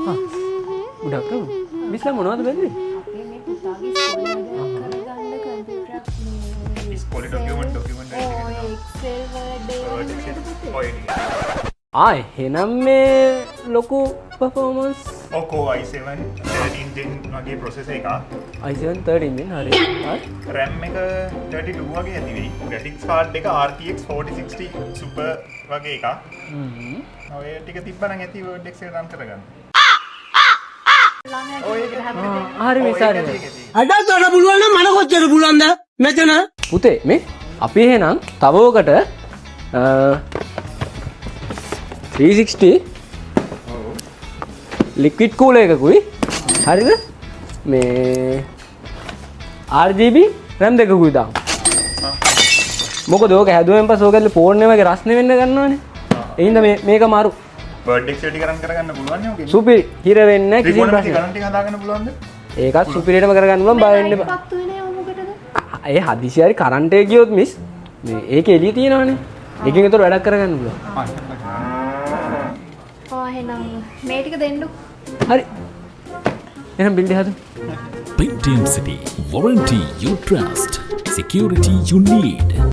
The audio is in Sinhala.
උඩක් නෝ මිස්ලා මොනවද බැලුවේ? අපේ මේ පුතාගේ ඉස්කෝලේ වැඩ කරගන්න කම්පියුටර් මේ ඉස්කෝලේ ඩොකියුමන්ට් ඔය එක්සෙල් වර්ඩ් ඒවා ඔය එහෙනම් මේ ලොකු පර්ෆෝමන්ස් ඔකෝ i7 13 gen වගේ processor එකක් i7 13 න් හරි. RAM එක 32 වගේ ඇති වෙයි. graphics card එක RTX 4060 super වගේ එකක්. ඔය ටික තිබ්බනම් ඇති Word Excel run කරගන්න. හරි විසාරේ. අදත් වඩ පුළුවන් නම් මට කොච්චර පුළුවන්ද මෙතන පුතේ මේ අපි එහෙනම් තව ඔකට 360 ලික්විඩ් කූලර් එකකුයි හරිද මේ RGB RAM දෙකකුයි දාමු. මොකද ඕක හැදුවෙන් පස්සේ ඕකෙල්ල ෆෝන් එක වගේ රස්නේ වෙන්න ගන්නවනේ. ඒ හින්දා මේක මාරු. Word Excel ටික run කරගන්න පුළුවන් නේ ඔකේ. සුපිරි හිර වෙන්නේ නැහැ කිසිම ත්‍රිකෝණමිති ප්‍රශ්නයක්. ගණන් ටික හදාගන්න පුළුවන්ද? ඒකත් සුපිරියටම කරගන්න පුළුවන් බය වෙන්න එපා. පත්තු වෙන ඒවා මොකටද? ඒ හදිසි හරි කරන්ට් එක ගියොත් මිස් මේ ඒක එළිය තියෙනවනේ. ඒකෙන් ඒතර වැඩක් කරගන්න පුළුවන්. එහෙනම් මේ ටික දෙන්නු. හරි. එහෙනම් බිල් එක හදමු. Pentium City. Warranty you trust. Security you need.